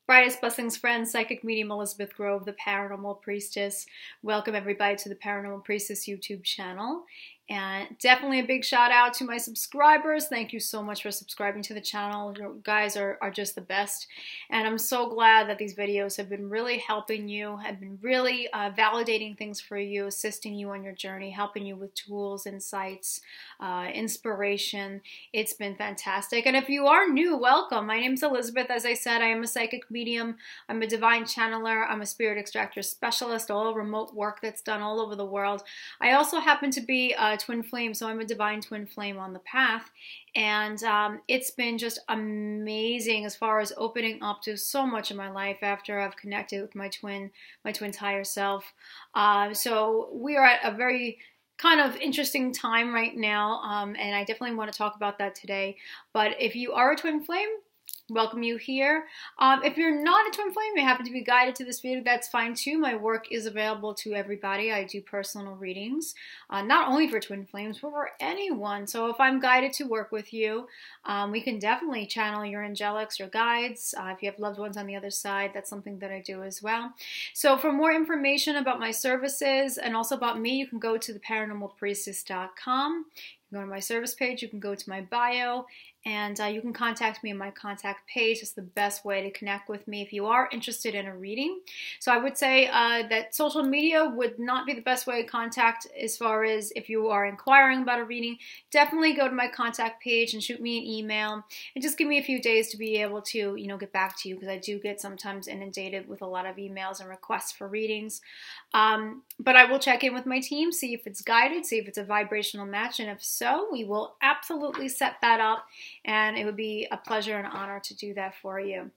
Brightest blessings, friends. Psychic medium Elizabeth Grove, the Paranormal Priestess. Welcome everybody to the Paranormal Priestess YouTube channel. And definitely a big shout out to my subscribers. Thank you so much for subscribing to the channel. You guys are just the best. And I'm so glad that these videos have been really helping you, have been really validating things for you, assisting you on your journey, helping you with tools, insights, inspiration. It's been fantastic. And if you are new, welcome. My name is Elizabeth. As I said, I am a psychic medium. I'm a divine channeler. I'm a spirit extractor specialist, all remote work that's done all over the world. I also happen to be a twin flame, so I'm a divine twin flame on the path. And it's been just amazing as far as opening up to so much of my life after I've connected with my twin's higher self. So we are at a very kind of interesting time right now, and I definitely want to talk about that today. But if you are a twin flame, welcome you here. If you're not a twin flame, you happen to be guided to this video, that's fine too. My work is available to everybody. I do personal readings, not only for twin flames, but for anyone. So if I'm guided to work with you, we can definitely channel your angelics, your guides. If you have loved ones on the other side, that's something that I do as well. So for more information about my services and also about me, you can go to theparanormalpriestess.com. Go to my service page, you can go to my bio, and you can contact me on my contact page. It's the best way to connect with me if you are interested in a reading. So I would say that social media would not be the best way to contact as far as if you are inquiring about a reading. Definitely go to my contact page and shoot me an email, and just give me a few days to be able to, get back to you, because I do get sometimes inundated with a lot of emails and requests for readings. But I will check in with my team, see if it's guided, see if it's a vibrational match, and if so, we will absolutely set that up, and it would be a pleasure and honor to do that for you.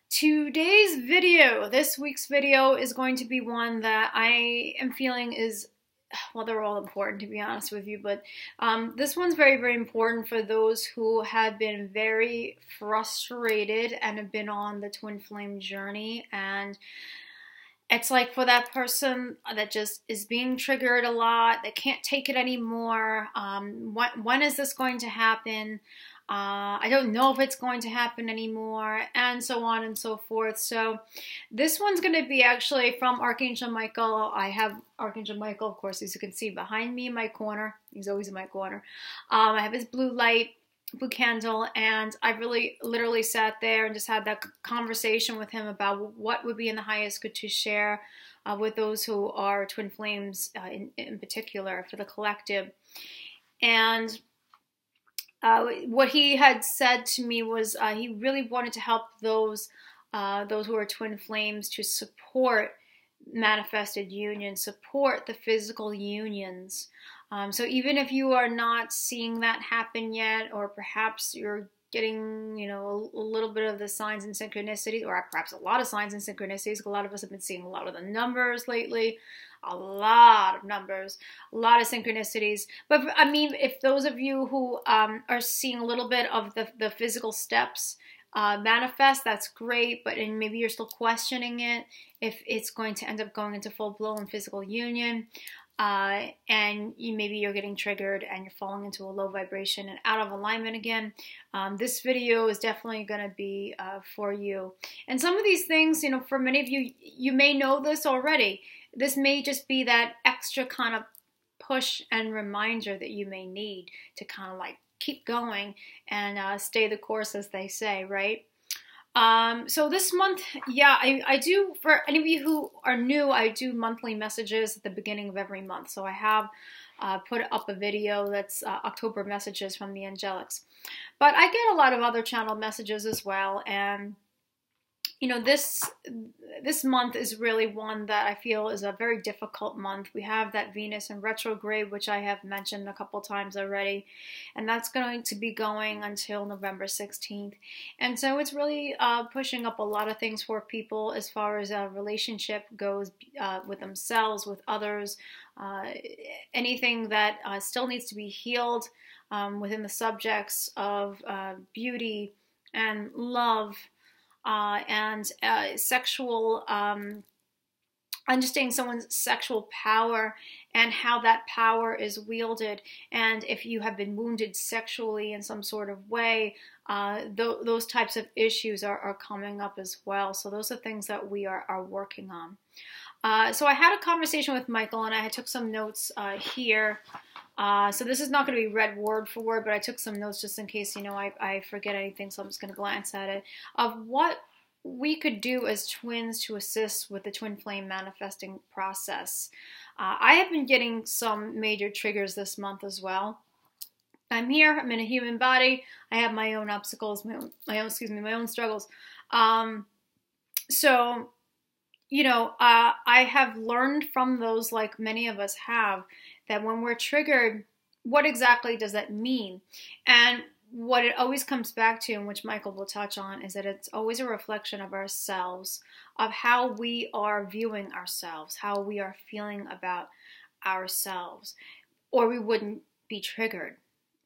Today's video, this week's video, is going to be one that I am feeling is, well, they're all important to be honest with you, but this one's very, very important for those who have been very frustrated and have been on the twin flame journey. And it's like for that person that just is being triggered a lot, that can't take it anymore. When is this going to happen? I don't know if it's going to happen anymore, and so on and so forth. So this one's going to be actually from Archangel Michael. I have Archangel Michael, of course, as you can see behind me in my corner. He's always in my corner. I have his blue candle, and I really literally sat there and just had that conversation with him about what would be in the highest good to share with those who are twin flames in particular, for the collective. And what he had said to me was he really wanted to help those who are twin flames to support manifested unions, support the physical unions. So even if you are not seeing that happen yet, or perhaps you're getting, a little bit of the signs and synchronicities, or perhaps a lot of signs and synchronicities, a lot of us have been seeing a lot of the numbers lately, a lot of numbers, a lot of synchronicities. But I mean, if those of you who are seeing a little bit of the physical steps manifest, that's great, but maybe you're still questioning it, if it's going to end up going into full-blown physical union. And maybe you're getting triggered and you're falling into a low vibration and out of alignment again, this video is definitely going to be for you. And some of these things, for many of you, you may know this already. This may just be that extra kind of push and reminder that you may need to kind of like keep going and stay the course, as they say, right? So this month, yeah, I do, for any of you who are new, I do monthly messages at the beginning of every month. So I have put up a video that's October messages from the angelics. But I get a lot of other channel messages as well, and this month is really one that I feel is a very difficult month. We have that Venus in retrograde, which I have mentioned a couple times already, and that's going to be going until November 16th. And so it's really pushing up a lot of things for people as far as a relationship goes, with themselves, with others, anything that still needs to be healed within the subjects of beauty and love, and sexual understanding someone's sexual power and how that power is wielded, and if you have been wounded sexually in some sort of way, those types of issues are coming up as well. So those are things that we are working on. So I had a conversation with Michael, and I took some notes here. So this is not going to be read word for word, but I took some notes just in case, I forget anything, so I'm just going to glance at it, of what we could do as twins to assist with the twin flame manifesting process. I have been getting some major triggers this month as well. I'm here, I'm in a human body, I have my own obstacles, my own struggles. So, I have learned from those, like many of us have, that when we're triggered, what exactly does that mean? And what it always comes back to, and which Michael will touch on, is that it's always a reflection of ourselves, of how we are viewing ourselves, how we are feeling about ourselves, or we wouldn't be triggered,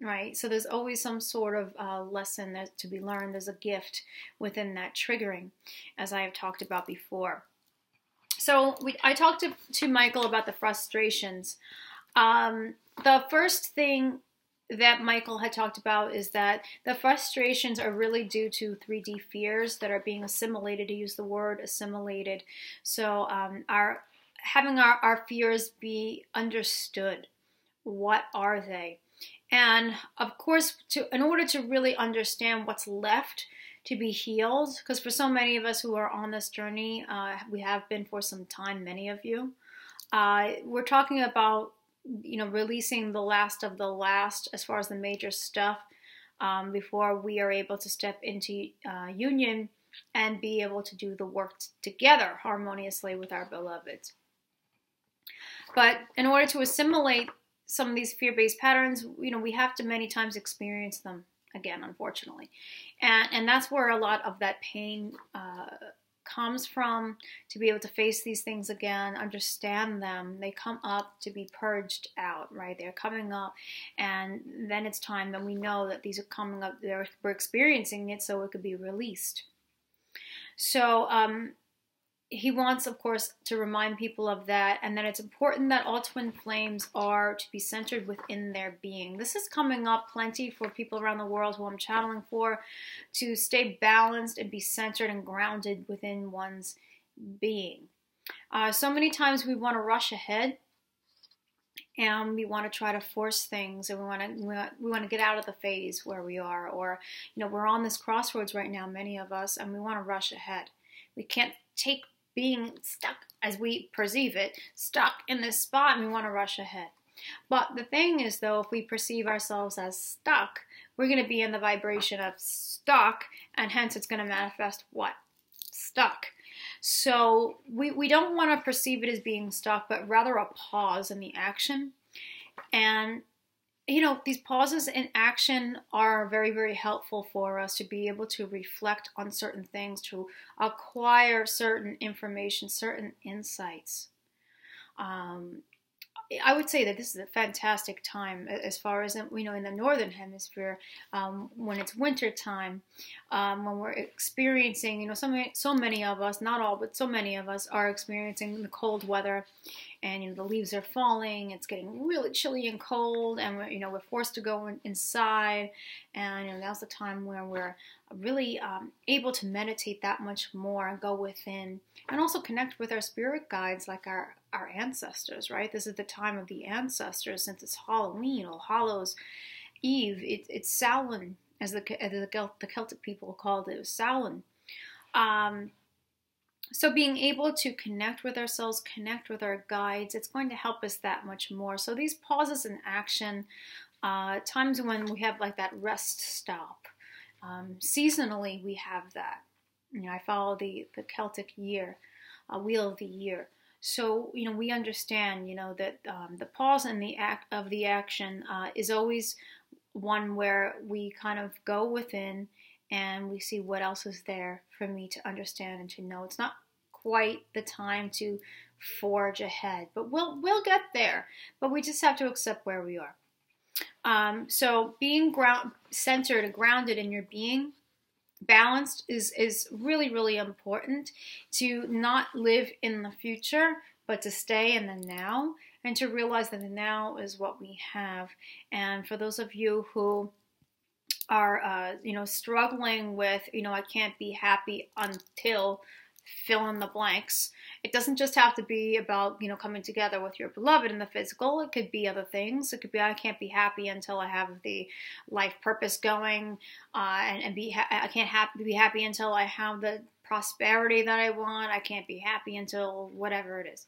right? So there's always some sort of lesson that to be learned. There's a gift within that triggering, as I have talked about before. So I talked to Michael about the frustrations. The first thing that Michael had talked about is that the frustrations are really due to 3D fears that are being assimilated, to use the word assimilated. So having our fears be understood. What are they? And of course, in order to really understand what's left to be healed, because for so many of us who are on this journey, we have been for some time, many of you, we're talking about releasing the last of the last as far as the major stuff before we are able to step into union and be able to do the work together harmoniously with our beloveds. But in order to assimilate some of these fear-based patterns, we have to many times experience them again, unfortunately. And that's where a lot of that pain comes from, to be able to face these things again, understand them. They come up to be purged out, right? They're coming up, and then it's time that we know that these are coming up, we're experiencing it, so it could be released. So he wants, of course, to remind people of that, and that it's important that all twin flames are to be centered within their being. This is coming up plenty for people around the world who I'm channeling for, to stay balanced and be centered and grounded within one's being. So many times we want to rush ahead, and we want to try to force things, and we want to get out of the phase where we are, or we're on this crossroads right now, many of us, and we want to rush ahead. We can't take being stuck, as we perceive it, stuck in this spot, and we want to rush ahead. But the thing is, though, if we perceive ourselves as stuck, we're going to be in the vibration of stuck, and hence it's going to manifest what? Stuck. So we don't want to perceive it as being stuck, but rather a pause in the action. And these pauses in action are very, very helpful for us to be able to reflect on certain things, to acquire certain information, certain insights. I would say that this is a fantastic time as far as, in the Northern Hemisphere, when it's winter time, when we're experiencing, so many of us, not all, but so many of us are experiencing the cold weather, and the leaves are falling. It's getting really chilly and cold, and we're forced to go inside, and now's the time where we're really able to meditate that much more and go within, and also connect with our spirit guides, like our ancestors, right? This is the time of the ancestors, since it's Halloween, All Hallows Eve. It's Samhain, as the Celtic people called it. It was Samhain. So being able to connect with ourselves, connect with our guides, it's going to help us that much more. So these pauses in action, times when we have like that rest stop, seasonally we have that. I follow the Celtic year, wheel of the year. So, we understand, that the pause in the act of the action is always one where we kind of go within and we see what else is there for me to understand and to know. It's not quite the time to forge ahead, but we'll get there. But we just have to accept where we are. So being centered and grounded in your being, balanced is really, really important, to not live in the future, but to stay in the now, and to realize that the now is what we have. And for those of you who are, struggling with, I can't be happy until fill in the blanks. It doesn't just have to be about, coming together with your beloved in the physical. It could be other things. It could be, I can't be happy until I have the life purpose going, I can't be happy until I have the prosperity that I want. I can't be happy until whatever it is.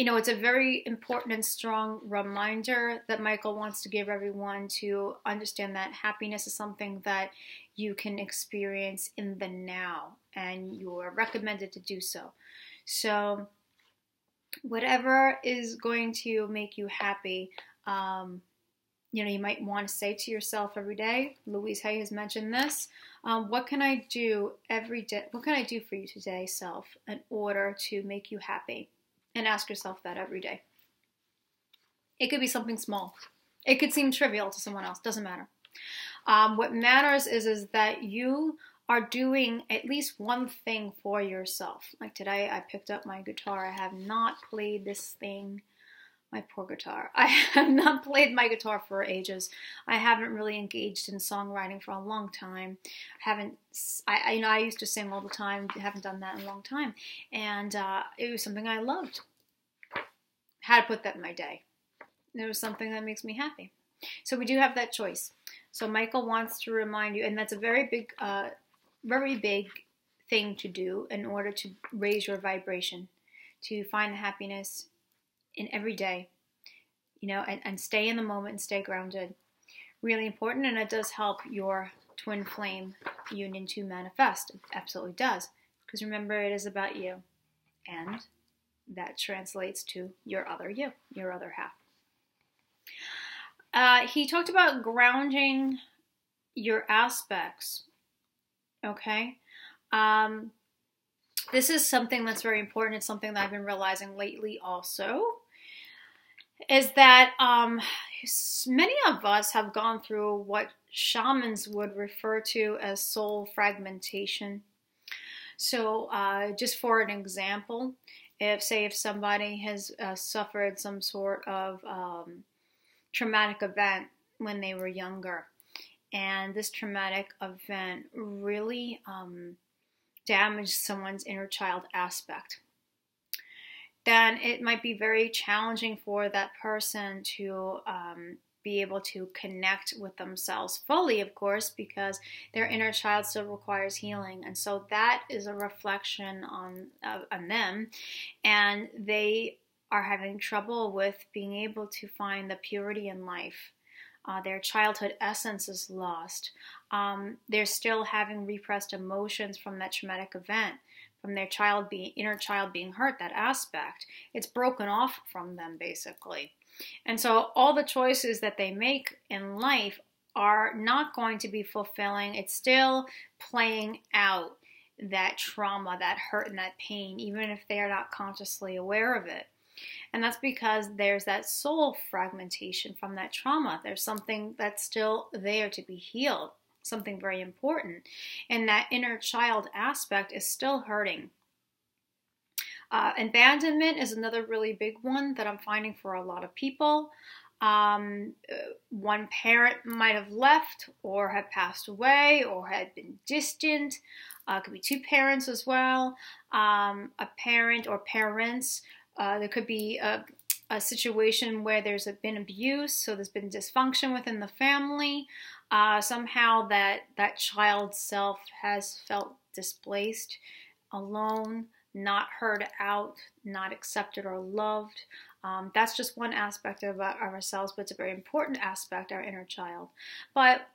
It's a very important and strong reminder that Michael wants to give everyone, to understand that happiness is something that you can experience in the now, and you are recommended to do so. So whatever is going to make you happy, you might want to say to yourself every day. Louise Hay has mentioned this. What can I do every day? What can I do for you today, self, in order to make you happy? And ask yourself that every day. It could be something small. It could seem trivial to someone else. Doesn't matter. What matters is that you are doing at least one thing for yourself. Like today, I picked up my guitar. I have not played this thing. My poor guitar. I have not played my guitar for ages. I haven't really engaged in songwriting for a long time. I used to sing all the time. I haven't done that in a long time. And it was something I loved. How to put that in my day. It was something that makes me happy. So we do have that choice. So Michael wants to remind you, and that's a very big thing to do in order to raise your vibration, to find the happiness in every day, and stay in the moment and stay grounded. Really important, and it does help your twin flame union to manifest. It absolutely does, because remember, it is about you, and that translates to your other you, your other half. He talked about grounding your aspects. Okay. This is something that's very important. It's something that I've been realizing lately also, is that many of us have gone through what shamans would refer to as soul fragmentation. So just for an example, if somebody has suffered some sort of traumatic event when they were younger, and this traumatic event really damaged someone's inner child aspect, then it might be very challenging for that person to be able to connect with themselves fully, of course, because their inner child still requires healing. And so that is a reflection on them, and they are having trouble with being able to find the purity in life. Their childhood essence is lost. They're still having repressed emotions from that traumatic event, from their inner child being hurt, that aspect. It's broken off from them, basically. And so all the choices that they make in life are not going to be fulfilling. It's still playing out that trauma, that hurt, and that pain, even if they are not consciously aware of it. And that's because there's that soul fragmentation from that trauma. There's something that's still there to be healed, something very important. And that inner child aspect is still hurting. Abandonment is another really big one that I'm finding for a lot of people. One parent might have left, or had passed away, or had been distant. It could be two parents as well. A parent or parents. There could be a situation where there's been abuse, so there's been dysfunction within the family. Somehow that child's self has felt displaced, alone, not heard out, not accepted or loved. That's just one aspect of ourselves, but it's a very important aspect, our inner child. But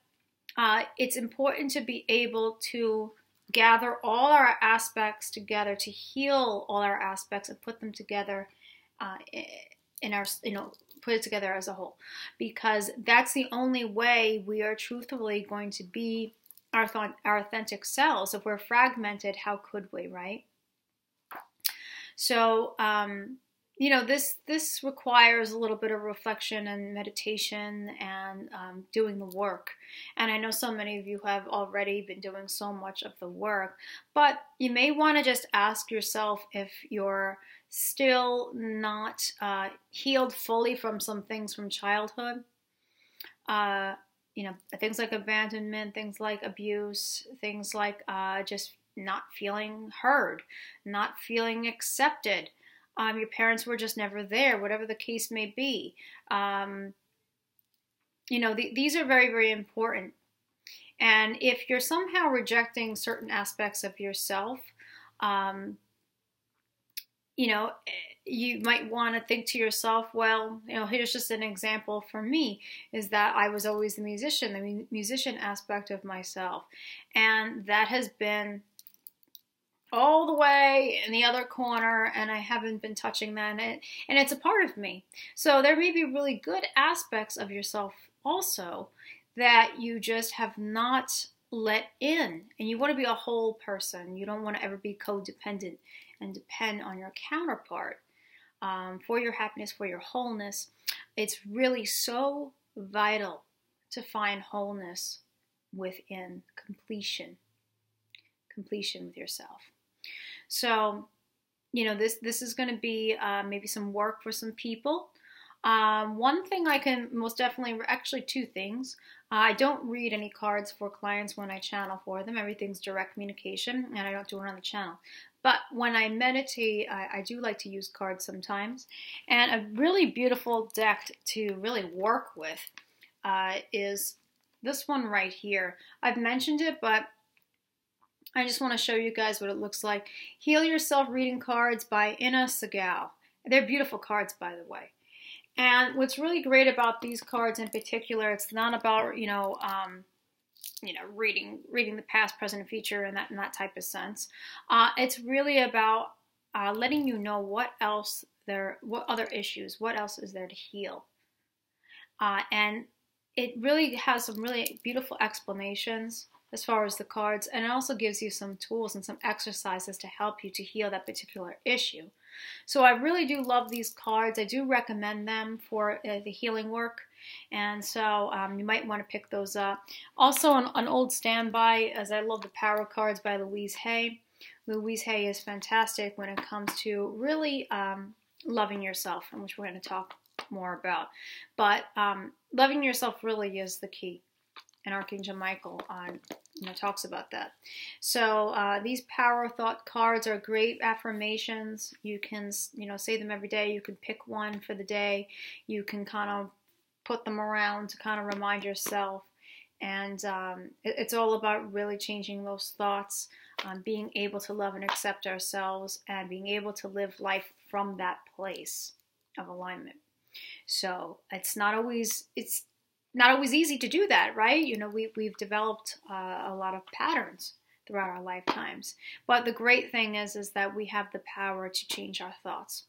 it's important to be able to gather all our aspects together, to heal all our aspects and put them together put it together as a whole, because that's the only way we are truthfully going to be our authentic selves. If we're fragmented, how could we, right? So this requires a little bit of reflection and meditation and doing the work. And I know so many of you have already been doing so much of the work, but you may want to just ask yourself if you're still not healed fully from some things from childhood. Things like abandonment, things like abuse, things like just not feeling heard, not feeling accepted. Your parents were just never there, whatever the case may be. These are very, very important. And if you're somehow rejecting certain aspects of yourself, you might want to think to yourself, well, here's just an example for me, is that I was always the musician aspect of myself. And that has been all the way in the other corner, and I haven't been touching that, and it's a part of me. So there may be really good aspects of yourself also that you just have not let in, and you want to be a whole person. You don't want to ever be codependent and depend on your counterpart for your happiness, for your wholeness. It's really so vital to find wholeness within, completion with yourself. So, this is going to be maybe some work for some people. One thing I can most definitely, actually two things. I don't read any cards for clients when I channel for them. Everything's direct communication, and I don't do it on the channel. But when I meditate, I do like to use cards sometimes. And a really beautiful deck to really work with is this one right here. I've mentioned it, but I just want to show you guys what it looks like. Heal Yourself Reading Cards by Ina Segal. They're beautiful cards, by the way. And what's really great about these cards in particular, it's not about, reading the past, present, and future in that type of sense. It's really about letting you know what other issues, what else is there to heal. And it really has some really beautiful explanations as far as the cards, and it also gives you some tools and some exercises to help you to heal that particular issue. So I really do love these cards. I do recommend them for the healing work, and so you might want to pick those up. Also, an old standby, as I love the Power cards by Louise Hay. Louise Hay is fantastic when it comes to really loving yourself, and which we're going to talk more about. But loving yourself really is the key. And Archangel Michael talks about that. So these Power Thought cards are great affirmations. You can say them every day. You can pick one for the day. You can kind of put them around to kind of remind yourself. And it's all about really changing those thoughts, being able to love and accept ourselves, and being able to live life from that place of alignment. So it's not always easy to do that, right? We've developed a lot of patterns throughout our lifetimes. But the great thing is that we have the power to change our thoughts.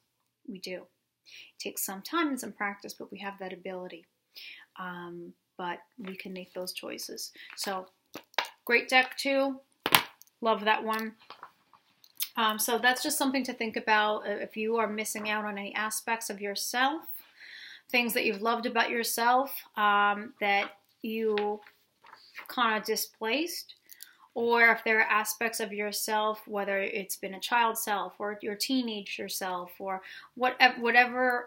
We do. It takes some time and some practice, but we have that ability. But we can make those choices. So, great deck too. Love that one. So that's just something to think about if you are missing out on any aspects of yourself. Things that you've loved about yourself that you kind of displaced, or if there are aspects of yourself, whether it's been a child self or your teenager self, or whatever's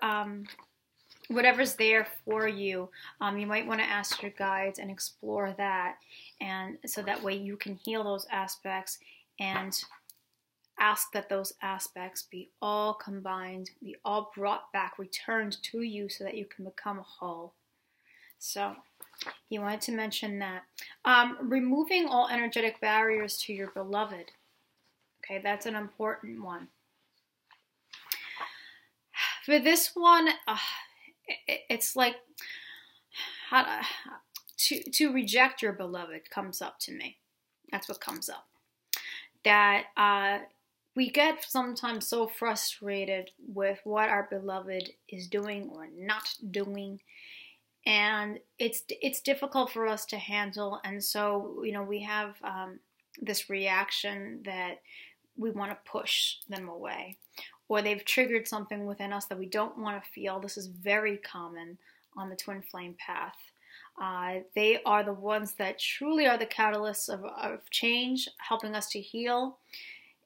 there for you, you might want to ask your guides and explore that, and so that way you can heal those aspects and ask that those aspects be all combined, be all brought back, returned to you so that you can become whole. So, you wanted to mention that. Removing all energetic barriers to your beloved. Okay, that's an important one. For this one, it's like to reject your beloved comes up to me. That's what comes up. That we get sometimes so frustrated with what our beloved is doing or not doing, and it's difficult for us to handle. And so we have this reaction that we want to push them away, or they've triggered something within us that we don't want to feel. This is very common on the twin flame path. They are the ones that truly are the catalysts of change, helping us to heal.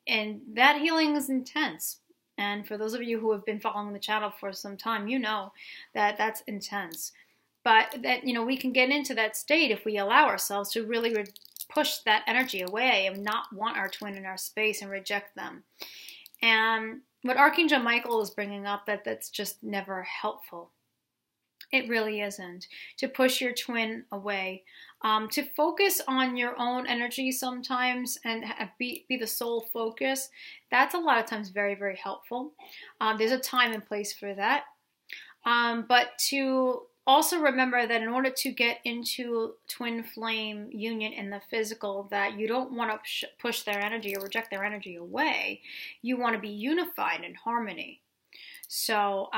And that healing is intense. And for those of you who have been following the channel for some time, you know that that's intense. But that, you know, we can get into that state if we allow ourselves to really push that energy away and not want our twin in our space and reject them. And what Archangel Michael is bringing up, that's just never helpful. It really isn't. To push your twin away. To focus on your own energy sometimes and be the sole focus, that's a lot of times very, very helpful. There's a time and place for that. But to also remember that in order to get into twin flame union in the physical, that you don't want to push their energy or reject their energy away. You want to be unified in harmony. So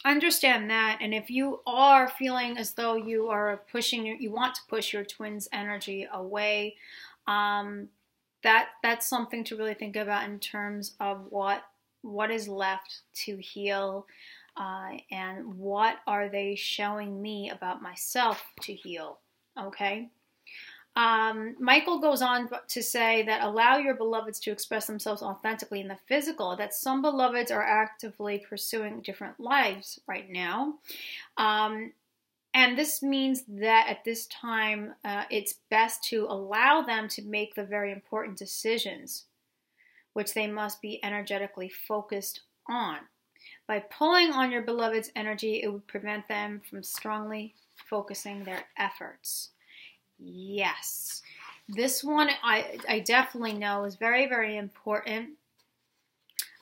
understand that. And if you are feeling as though you are you want to push your twin's energy away, that's something to really think about in terms of what is left to heal. And what are they showing me about myself to heal? Okay. Michael goes on to say that allow your beloveds to express themselves authentically in the physical, that some beloveds are actively pursuing different lives right now. And this means that at this time, it's best to allow them to make the very important decisions, which they must be energetically focused on. By pulling on your beloved's energy, it would prevent them from strongly focusing their efforts. Yes, this one I definitely know is very, very important.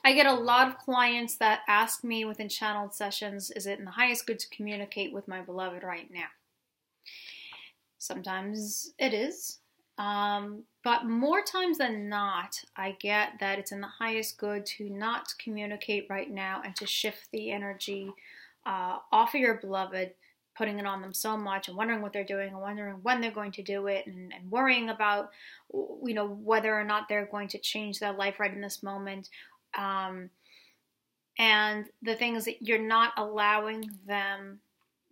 I get a lot of clients that ask me within channeled sessions, is it in the highest good to communicate with my beloved right now? Sometimes it is. But more times than not, I get that it's in the highest good to not communicate right now and to shift the energy off of your beloved, putting it on them so much and wondering what they're doing and wondering when they're going to do it and worrying about, you know, whether or not they're going to change their life right in this moment. And the thing is that you're not allowing them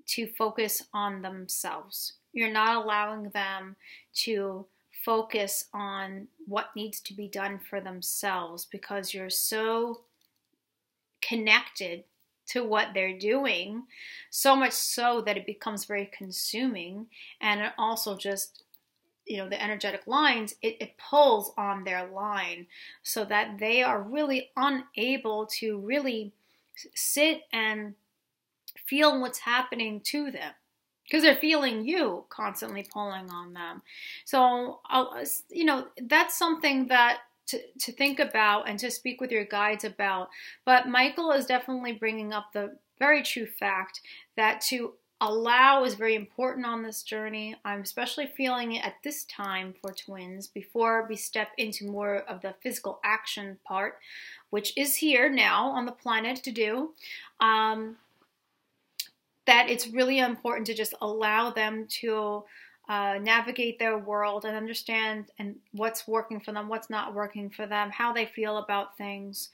to focus on themselves. You're not allowing them to focus on what needs to be done for themselves because you're so connected to what they're doing, so much so that it becomes very consuming. And it also just, you know, the energetic lines, it pulls on their line so that they are really unable to really sit and feel what's happening to them. Because they're feeling you constantly pulling on them. So, you know, that's something that to think about and to speak with your guides about. But Michael is definitely bringing up the very true fact that to allow is very important on this journey. I'm especially feeling it at this time for twins before we step into more of the physical action part, which is here now on the planet to do. That it's really important to just allow them to navigate their world and understand and what's working for them, what's not working for them, how they feel about things.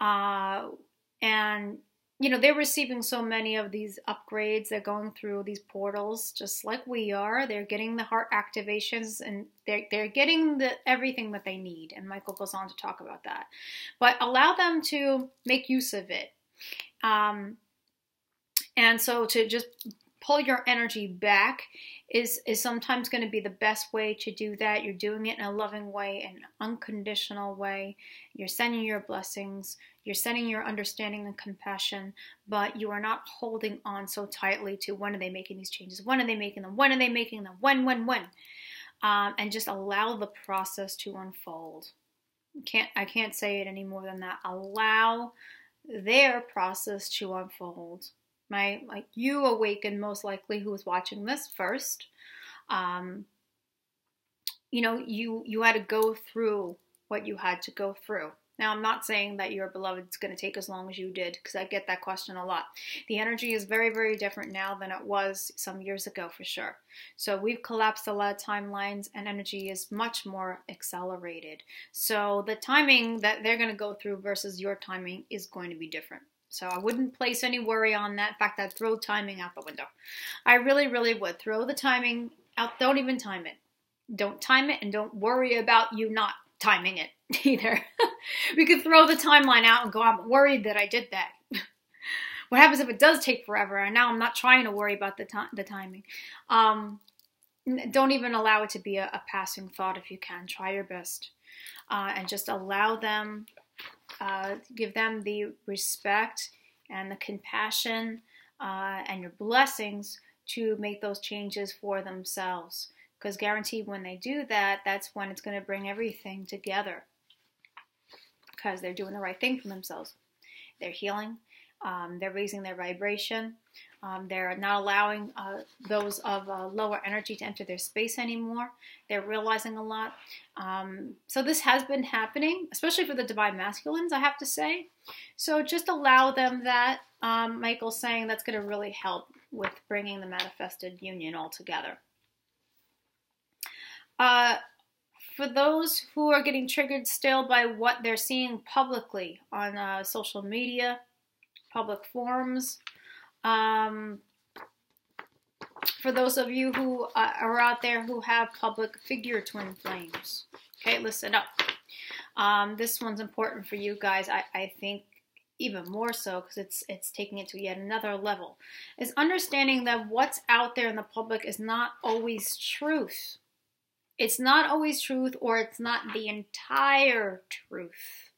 And, you know, they're receiving so many of these upgrades. They're going through these portals just like we are. They're getting the heart activations and they're getting everything that they need. And Michael goes on to talk about that. But allow them to make use of it. And so to just pull your energy back is sometimes going to be the best way to do that. You're doing it in a loving way, an unconditional way. You're sending your blessings. You're sending your understanding and compassion, but you are not holding on so tightly to when are they making these changes? When are they making them? When are they making them? When? And just allow the process to unfold. I can't say it any more than that. Allow their process to unfold. Like you awakened most likely who was watching this first. You know, you had to go through what you had to go through. Now, I'm not saying that your beloved's going to take as long as you did, because I get that question a lot. The energy is very, very different now than it was some years ago, for sure. So we've collapsed a lot of timelines, and energy is much more accelerated. So the timing that they're going to go through versus your timing is going to be different. So I wouldn't place any worry on that. In fact, I'd throw timing out the window. I really, really would. Throw the timing out. Don't even time it. Don't time it, and don't worry about you not timing it either. We could throw the timeline out and go, I'm worried that I did that. What happens if it does take forever? And now I'm not trying to worry about the timing. Don't even allow it to be a passing thought if you can. Try your best. And just allow them, give them the respect and the compassion and your blessings to make those changes for themselves. Because guaranteed when they do that, that's when it's going to bring everything together. Because they're doing the right thing for themselves. They're healing. They're raising their vibration. They're not allowing those of lower energy to enter their space anymore. They're realizing a lot. So this has been happening, especially for the divine masculines, I have to say. So just allow them that. Michael's saying that's going to really help with bringing the manifested union all together. For those who are getting triggered still by what they're seeing publicly on social media, public forums, for those of you who are out there who have public figure twin flames, okay, listen up. This one's important for you guys, I think even more so, because it's taking it to yet another level, is understanding that what's out there in the public is not always truth. It's not always truth, or it's not the entire truth.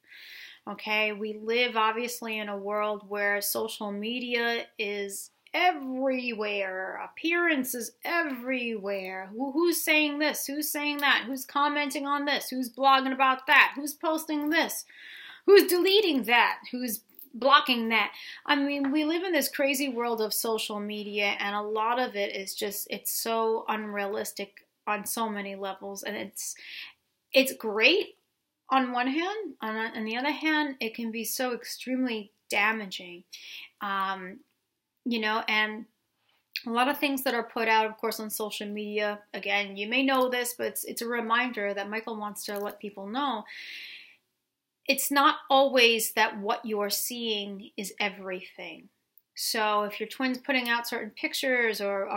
Okay, we live obviously in a world where social media is everywhere. Appearance is everywhere. Who's saying this? Who's saying that? Who's commenting on this? Who's blogging about that? Who's posting this? Who's deleting that? Who's blocking that? I mean, we live in this crazy world of social media, and a lot of it is just, it's so unrealistic on so many levels, and it's great on one hand. On the other hand, it can be so extremely damaging, you know, and a lot of things that are put out, of course, on social media. Again, you may know this, but it's a reminder that Michael wants to let people know. It's not always that what you're seeing is everything. So if your twin's putting out certain pictures or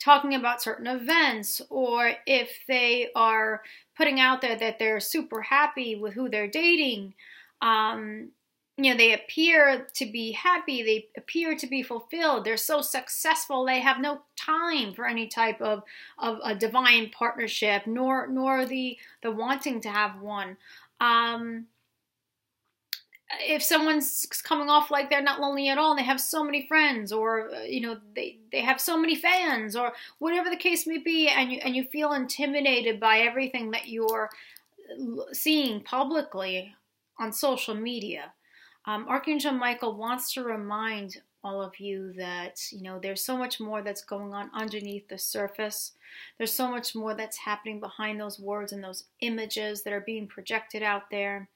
talking about certain events, or if they are putting out there that they're super happy with who they're dating, you know, they appear to be happy, they appear to be fulfilled, they're so successful, they have no time for any type of a divine partnership, nor the wanting to have one. If someone's coming off like they're not lonely at all, and they have so many friends, or you know, they have so many fans, or whatever the case may be, and you feel intimidated by everything that you're seeing publicly on social media, Archangel Michael wants to remind all of you that, you know, there's so much more that's going on underneath the surface. There's so much more that's happening behind those words and those images that are being projected out there.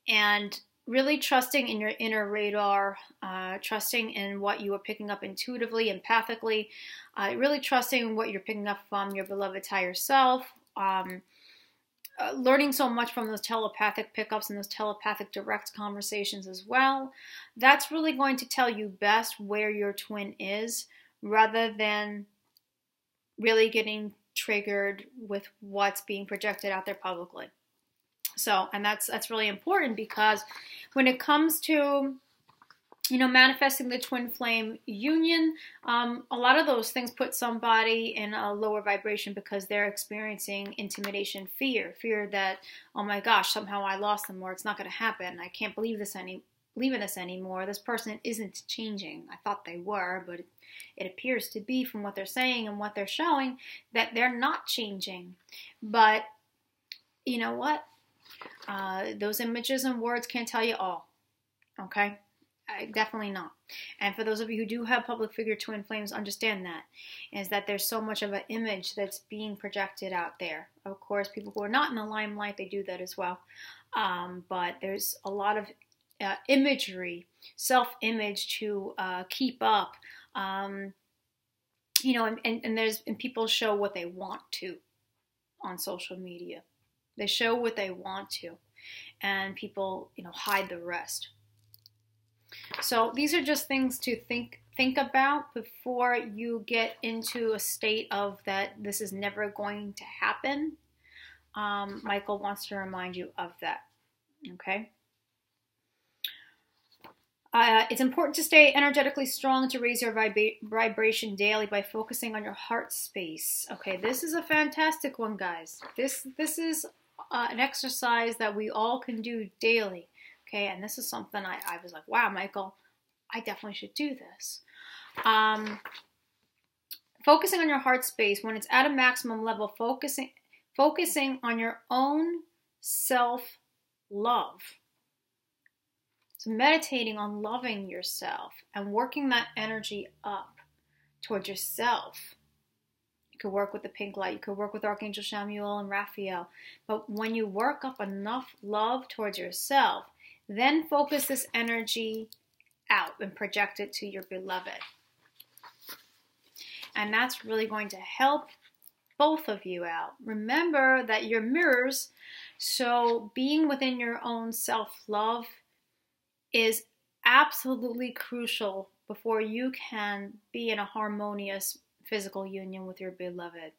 And really trusting in your inner radar, trusting in what you are picking up intuitively, empathically, really trusting in what you're picking up from your beloved higher self, learning so much from those telepathic pickups and those telepathic direct conversations as well. That's really going to tell you best where your twin is, rather than really getting triggered with what's being projected out there publicly. So, and that's really important, because when it comes to, you know, manifesting the twin flame union, a lot of those things put somebody in a lower vibration because they're experiencing intimidation fear that, oh my gosh, somehow I lost them, or it's not going to happen. I can't believe in this anymore. This person isn't changing. I thought they were, but it appears to be, from what they're saying and what they're showing, that they're not changing. But you know what? Those images and words can't tell you all. Okay? Definitely not. And for those of you who do have public figure twin flames, understand that is that there's so much of an image that's being projected out there. Of course, people who are not in the limelight, they do that as well. But there's a lot of imagery, self-image to keep up. And people show what they want to on social media. They show what they want to, and people, hide the rest. So these are just things to think about before you get into a state of that this is never going to happen. Michael wants to remind you of that. Okay. It's important to stay energetically strong, to raise your vibration daily by focusing on your heart space. Okay, this is a fantastic one, guys. This is an exercise that we all can do daily. Okay, and this is something I was like, wow, Michael, I definitely should do this. Focusing on your heart space, when it's at a maximum level, focusing on your own self-love. So meditating on loving yourself and working that energy up towards yourself. You could work with the pink light. You could work with Archangel Chamuel and Raphael. But when you work up enough love towards yourself, then focus this energy out and project it to your beloved. And that's really going to help both of you out. Remember that you're mirrors, so being within your own self-love is absolutely crucial before you can be in a harmonious physical union with your beloved.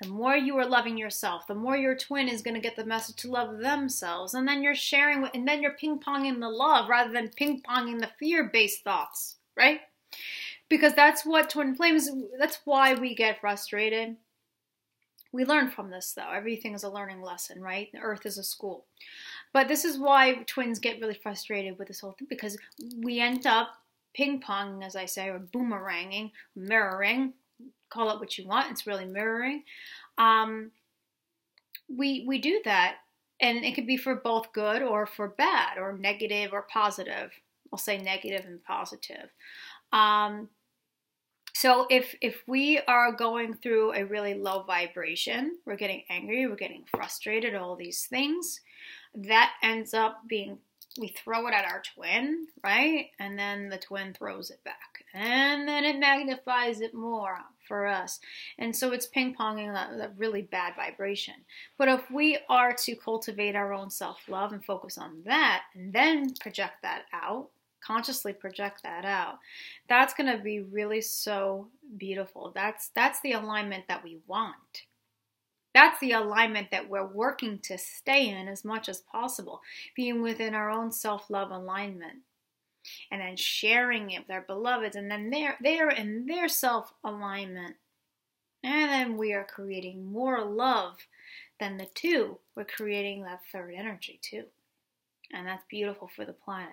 The more you are loving yourself, the more your twin is going to get the message to love themselves. And then you're sharing, and then you're ping-ponging the love rather than ping-ponging the fear-based thoughts, right? Because that's what twin flames, that's why we get frustrated. We learn from this, though. Everything is a learning lesson, right? The earth is a school. But this is why twins get really frustrated with this whole thing, because we end up ping-ponging, as I say, or boomeranging, mirroring. Call it what you want. It's really mirroring. We do that, and it could be for both good or for bad, or negative or positive. I'll say negative and positive. So if we are going through a really low vibration, we're getting angry, we're getting frustrated, all these things, that ends up being, we throw it at our twin, right? And then the twin throws it back. And then it magnifies it more for us. And so it's ping-ponging that really bad vibration. But if we are to cultivate our own self-love and focus on that, and then project that out, consciously project that out, that's going to be really so beautiful. That's the alignment that we want. That's the alignment that we're working to stay in as much as possible, being within our own self-love alignment, and then sharing it with our beloveds, and then they're in their self-alignment, and then we are creating more love than the two. We're creating that third energy too, and that's beautiful for the planet.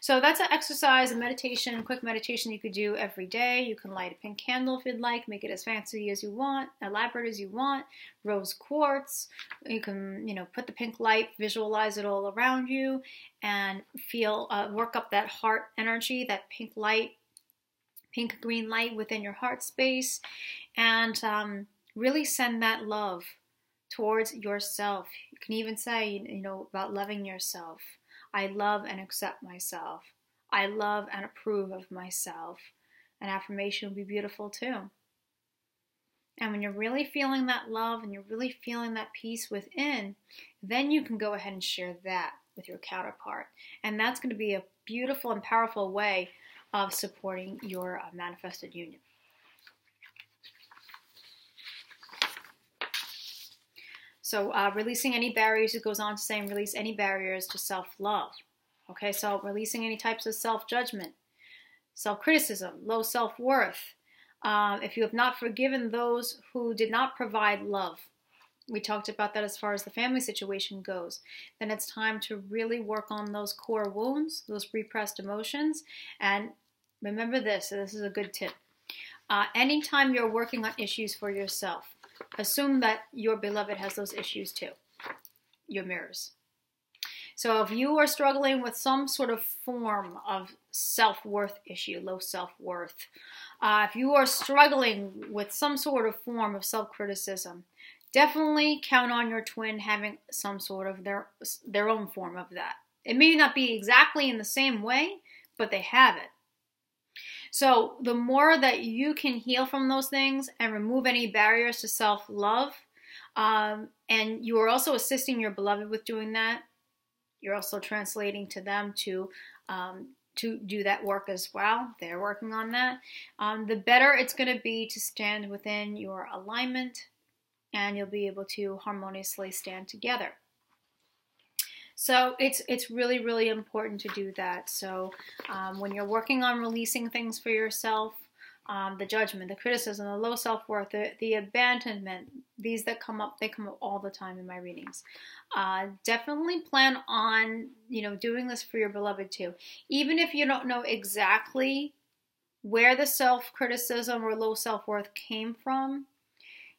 So that's an exercise, a meditation, quick meditation you could do every day. You can light a pink candle if you'd like, make it as fancy as you want, elaborate as you want, rose quartz. You can, put the pink light, visualize it all around you, and feel, work up that heart energy, that pink light, pink green light within your heart space, and really send that love towards yourself. You can even say, about loving yourself. I love and accept myself. I love and approve of myself. An affirmation would be beautiful too. And when you're really feeling that love and you're really feeling that peace within, then you can go ahead and share that with your counterpart. And that's going to be a beautiful and powerful way of supporting your manifested union. So releasing any barriers, it goes on to saying release any barriers to self-love. Okay, so releasing any types of self-judgment, self-criticism, low self-worth. If you have not forgiven those who did not provide love, we talked about that as far as the family situation goes, then it's time to really work on those core wounds, those repressed emotions. And remember this is a good tip. Anytime you're working on issues for yourself, assume that your beloved has those issues too. Your mirrors. So if you are struggling with some sort of form of self-worth issue, low self-worth, if you are struggling with some sort of form of self-criticism, definitely count on your twin having some sort of their own form of that. It may not be exactly in the same way, but they have it. So the more that you can heal from those things and remove any barriers to self-love, and you are also assisting your beloved with doing that, you're also translating to them to do that work as well. They're working on that. The better it's going to be to stand within your alignment, and you'll be able to harmoniously stand together. So it's really, really important to do that. So when you're working on releasing things for yourself, the judgment, the criticism, the low self-worth, the abandonment, these that come up, they come up all the time in my readings. Definitely plan on, doing this for your beloved too. Even if you don't know exactly where the self-criticism or low self-worth came from,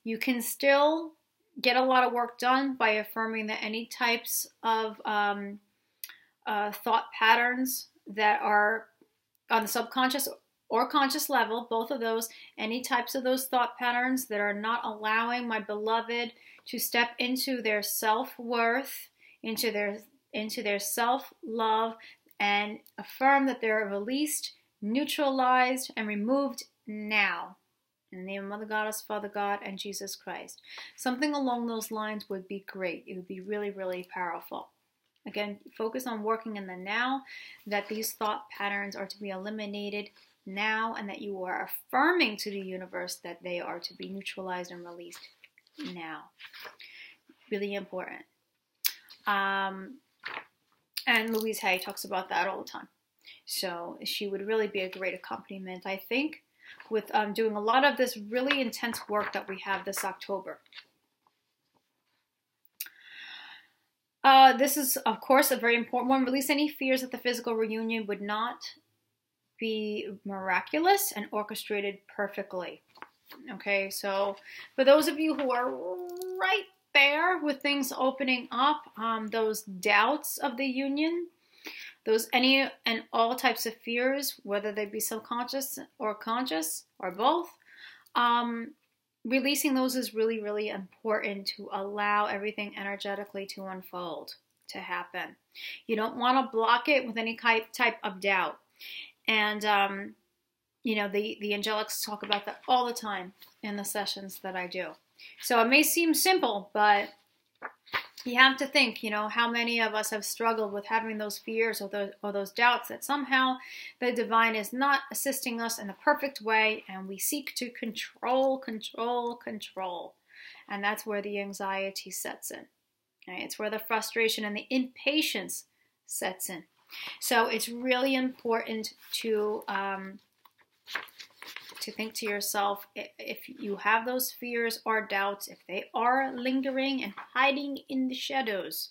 you can still get a lot of work done by affirming that any types of thought patterns that are on the subconscious or conscious level, both of those, any types of those thought patterns that are not allowing my beloved to step into their self-worth, into their self-love, and affirm that they're released, neutralized, and removed now. In the name of Mother Goddess, Father God, and Jesus Christ. Something along those lines would be great. It would be really, really powerful. Again, focus on working in the now, that these thought patterns are to be eliminated now, and that you are affirming to the universe that they are to be neutralized and released now. Really important. And Louise Hay talks about that all the time. So she would really be a great accompaniment, I think, with doing a lot of this really intense work that we have this October. This is, of course, a very important one. Release any fears that the physical reunion would not be miraculous and orchestrated perfectly. Okay, so for those of you who are right there with things opening up, those doubts of the union, those any and all types of fears, whether they be subconscious or conscious or both, releasing those is really, really important to allow everything energetically to unfold, to happen. You don't want to block it with any type of doubt. And, the angelics talk about that all the time in the sessions that I do. So it may seem simple, but you have to think, how many of us have struggled with having those fears or those doubts that somehow the divine is not assisting us in the perfect way, and we seek to control. And that's where the anxiety sets in. Okay? It's where the frustration and the impatience sets in. So it's really important to think to yourself, if you have those fears or doubts, if they are lingering and hiding in the shadows,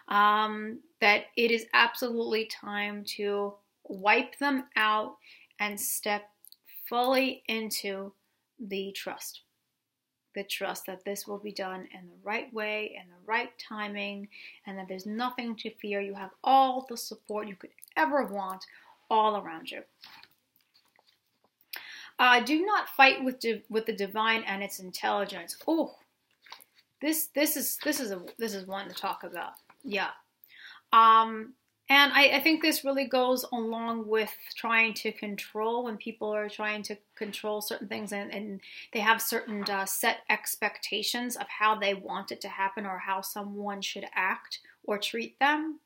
that it is absolutely time to wipe them out and step fully into the trust. The trust that this will be done in the right way, in the right timing, and that there's nothing to fear. You have all the support you could ever want all around you. Do not fight with the divine and its intelligence. Oh, this is one to talk about. Yeah. And I think this really goes along with trying to control, when people are trying to control certain things and they have certain set expectations of how they want it to happen or how someone should act or treat them.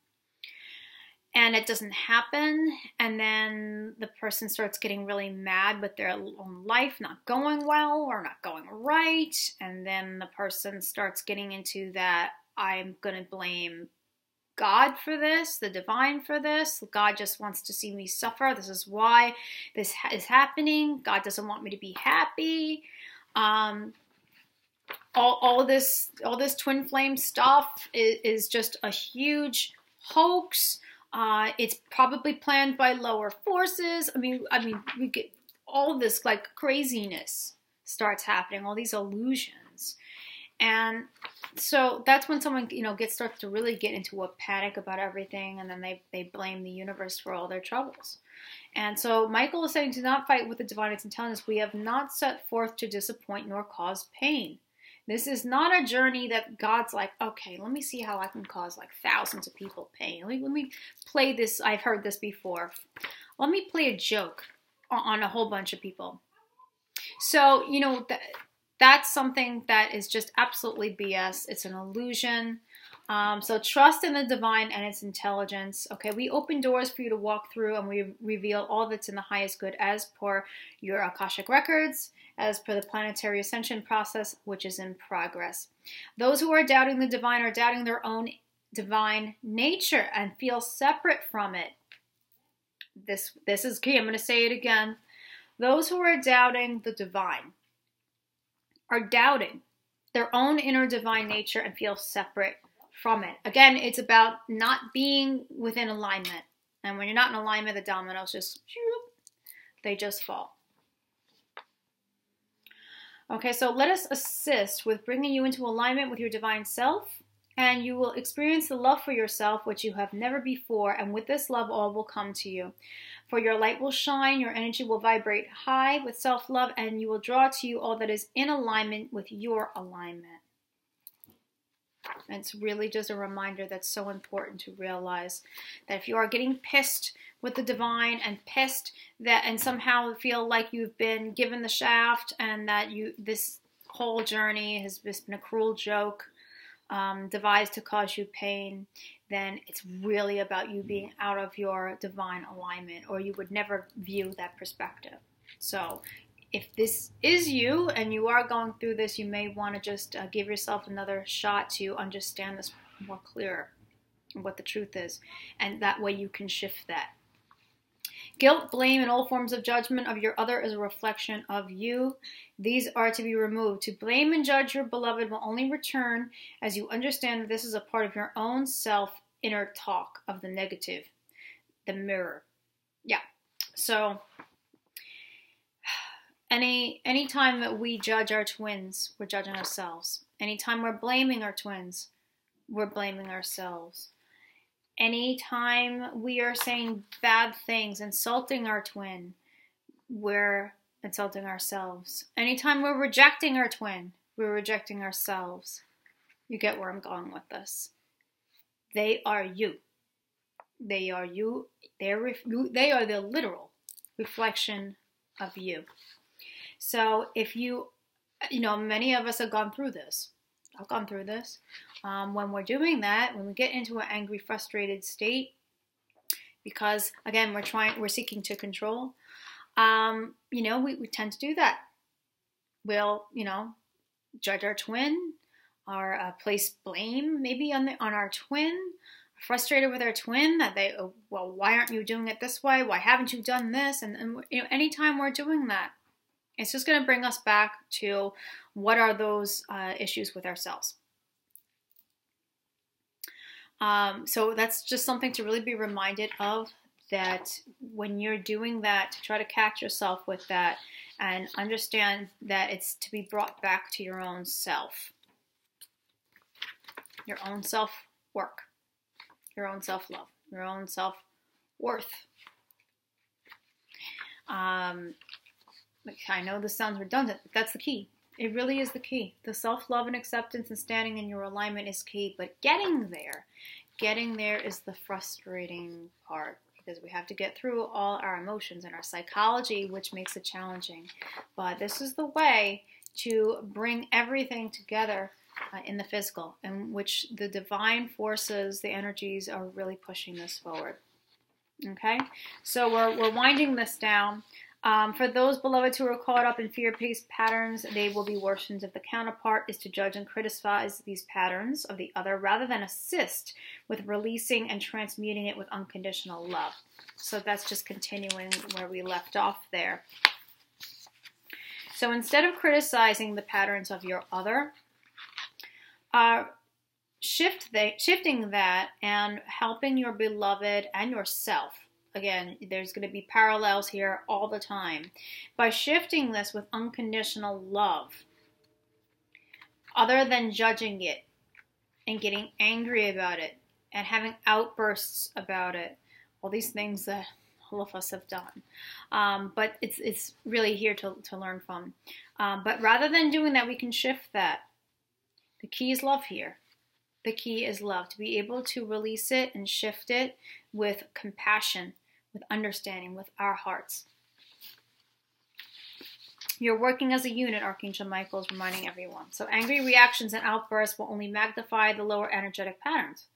And it doesn't happen, and then the person starts getting really mad with their own life not going well or not going right, and then the person starts getting into that, I'm going to blame God for this, the divine for this. God just wants to see me suffer. This is why this is happening. God doesn't want me to be happy. All this twin flame stuff is just a huge hoax. It's probably planned by lower forces. I mean, we get all this like craziness starts happening, all these illusions. And So that's when someone, starts to really get into a panic about everything, and then they blame the universe for all their troubles. And so Michael is saying, do not fight with the divine. It's telling us we have not set forth to disappoint nor cause pain. This is not a journey that God's like, okay, let me see how I can cause like thousands of people pain. Let me play this. I've heard this before. Let me play a joke on a whole bunch of people. So, that's something that is just absolutely BS. It's an illusion. So trust in the divine and its intelligence. Okay, we open doors for you to walk through, and we reveal all that's in the highest good as per your Akashic records, as per the planetary ascension process, which is in progress. Those who are doubting the divine are doubting their own divine nature and feel separate from it. This is key. I'm going to say it again. Those who are doubting the divine are doubting their own inner divine nature and feel separate from it. Again, it's about not being within alignment. And when you're not in alignment, the dominoes they just fall. Okay, so let us assist with bringing you into alignment with your divine self, and you will experience the love for yourself, which you have never before, and with this love, all will come to you. For your light will shine, your energy will vibrate high with self-love, and you will draw to you all that is in alignment with your alignment. And it's really just a reminder that's so important to realize that if you are getting pissed with the divine and pissed that and somehow feel like you've been given the shaft and that this whole journey has just been a cruel joke devised to cause you pain, then it's really about you being out of your divine alignment, or you would never view that perspective. So if this is you and you are going through this, you may want to just give yourself another shot to understand this more clearer, what the truth is. And that way you can shift that. Guilt, blame, and all forms of judgment of your other is a reflection of you. These are to be removed. To blame and judge your beloved will only return as you understand that this is a part of your own self inner talk of the negative, the mirror. Yeah. So any time that we judge our twins, we're judging ourselves. Anytime we're blaming our twins, we're blaming ourselves. Anytime we are saying bad things, insulting our twin, we're insulting ourselves. Anytime we're rejecting our twin, we're rejecting ourselves. You get where I'm going with this. They are you. They are you. They are the literal reflection of you. So if many of us have gone through this. I've gone through this. When we're doing that, when we get into an angry, frustrated state, because again, we're seeking to control, we tend to do that. We'll, judge our twin, or place blame maybe on our twin, frustrated with our twin that why aren't you doing it this way? Why haven't you done this? And anytime we're doing that, it's just going to bring us back to what are those issues with ourselves. So that's just something to really be reminded of, that when you're doing that, to try to catch yourself with that and understand that it's to be brought back to your own self, your own self-work, your own self-love, your own self-worth. I know this sounds redundant, but that's the key. It really is the key. The self-love and acceptance and standing in your alignment is key, but getting there is the frustrating part, because we have to get through all our emotions and our psychology, which makes it challenging. But this is the way to bring everything together in the physical, in which the divine forces, the energies are really pushing this forward. Okay? So we're winding this down. For those beloveds who are caught up in fear-based patterns, they will be worsened if the counterpart is to judge and criticize these patterns of the other rather than assist with releasing and transmuting it with unconditional love. So that's just continuing where we left off there. So instead of criticizing the patterns of your other, shifting that and helping your beloved and yourself. Again, there's going to be parallels here all the time. By shifting this with unconditional love, other than judging it, and getting angry about it and having outbursts about it. All these things that all of us have done. But it's really here to learn from. But rather than doing that, we can shift that. The key is love here. The key is love, to be able to release it and shift it with compassion, with understanding, with our hearts. You're working as a unit, Archangel Michael is reminding everyone. So angry reactions and outbursts will only magnify the lower energetic patterns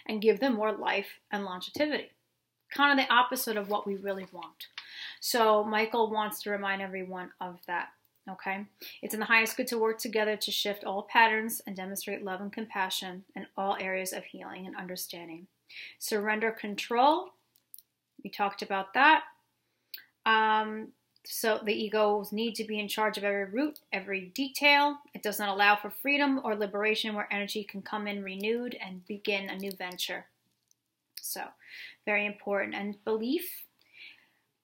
and give them more life and longevity. Kind of the opposite of what we really want. So Michael wants to remind everyone of that. Okay? It's in the highest good to work together to shift all patterns and demonstrate love and compassion in all areas of healing and understanding. Surrender control. We talked about that. So the egos need to be in charge of every root, every detail. It does not allow for freedom or liberation where energy can come in renewed and begin a new venture. So, very important. And belief.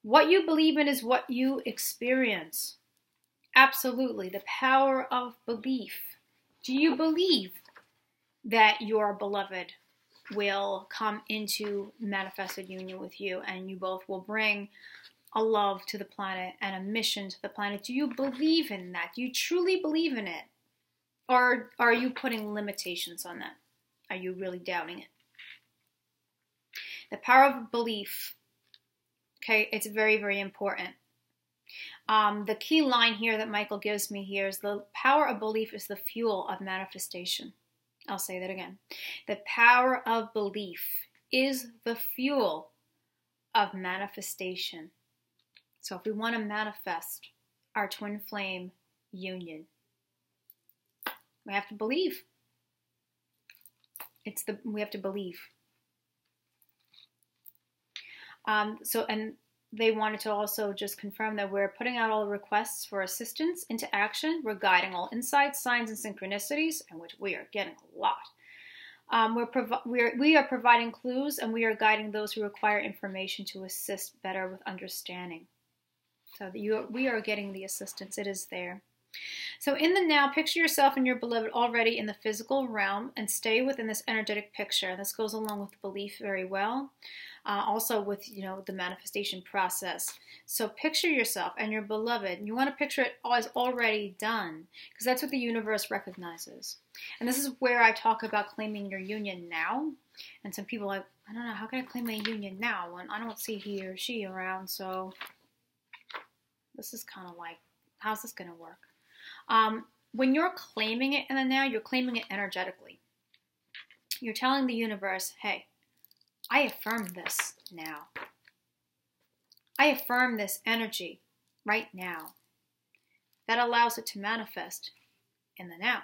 What you believe in is what you experience. Absolutely. The power of belief. Do you believe that your beloved will come into manifested union with you and you both will bring a love to the planet and a mission to the planet? Do you believe in that? Do you truly believe in it? Or are you putting limitations on that? Are you really doubting it? The power of belief. Okay, it's very, very important. The key line here that Michael gives me here is the power of belief is the fuel of manifestation. I'll say that again. The power of belief is the fuel of manifestation. So if we want to manifest our twin flame union, we have to believe. We have to believe. And they wanted to also just confirm that we're putting out all the requests for assistance into action. We're guiding all insights, signs, and synchronicities, and which we are getting a lot. We are providing clues, and we are guiding those who require information to assist better with understanding. So we are getting the assistance. It is there. So in the now, picture yourself and your beloved already in the physical realm and stay within this energetic picture. This goes along with belief very well. Also with, the manifestation process. So picture yourself and your beloved. You want to picture it as already done because that's what the universe recognizes. And this is where I talk about claiming your union now. And some people are like, I don't know, how can I claim my union now when I don't see he or she around? So this is kind of like, how's this going to work? When you're claiming it in the now, you're claiming it energetically. You're telling the universe, hey, I affirm this now. I affirm this energy right now. That allows it to manifest in the now.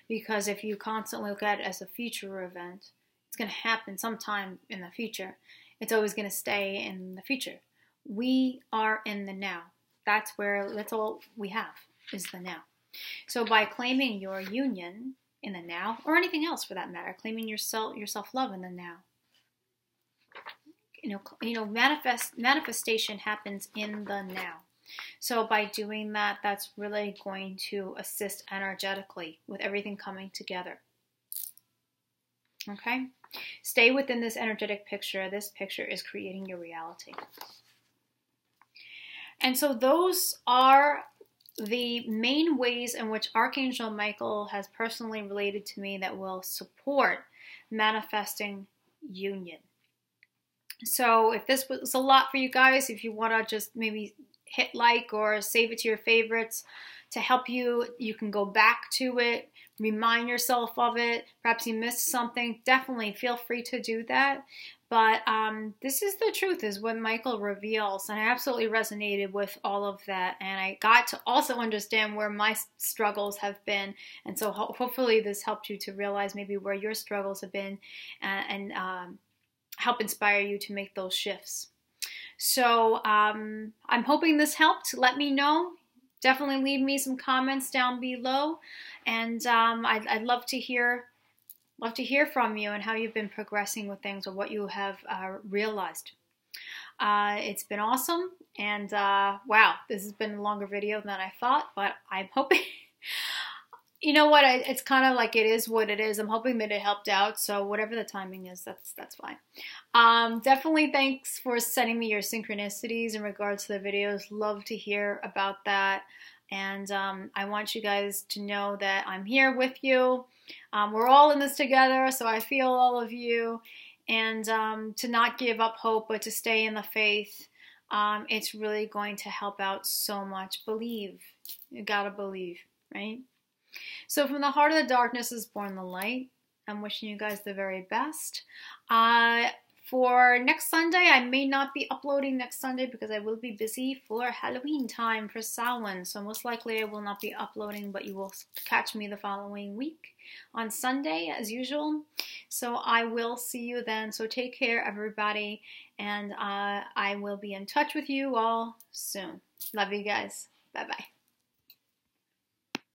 Because if you constantly look at it as a future event, it's going to happen sometime in the future. It's always going to stay in the future. We are in the now. That's all we have is the now. So by claiming your union in the now, or anything else for that matter, claiming your self-love in the now, manifestation happens in the now. So by doing that, that's really going to assist energetically with everything coming together. Okay? Stay within this energetic picture. This picture is creating your reality. And so those are the main ways in which Archangel Michael has personally related to me that will support manifesting union. So if this was a lot for you guys, if you want to just maybe hit like or save it to your favorites to help you, you can go back to it, remind yourself of it. Perhaps you missed something. Definitely feel free to do that. But this is the truth, is what Michael reveals. And I absolutely resonated with all of that. And I got to also understand where my struggles have been. And so hopefully this helped you to realize maybe where your struggles have been and help inspire you to make those shifts. So I'm hoping this helped. Let me know. Definitely leave me some comments down below. And I'd love to hear from you and how you've been progressing with things or what you have realized. It's been awesome. And wow, this has been a longer video than I thought, but I'm hoping you know what? It's kind of like it is what it is. I'm hoping that it helped out. So whatever the timing is, that's fine. Definitely thanks for sending me your synchronicities in regards to the videos. Love to hear about that. And I want you guys to know that I'm here with you. We're all in this together, so I feel all of you. And to not give up hope, but to stay in the faith. It's really going to help out so much. Believe. You gotta believe, right? So from the heart of the darkness is born the light. I'm wishing you guys the very best. For next Sunday, I may not be uploading next Sunday because I will be busy for Halloween time for Samhain. So most likely I will not be uploading, but you will catch me the following week on Sunday as usual. So I will see you then. So take care, everybody. And I will be in touch with you all soon. Love you guys. Bye-bye.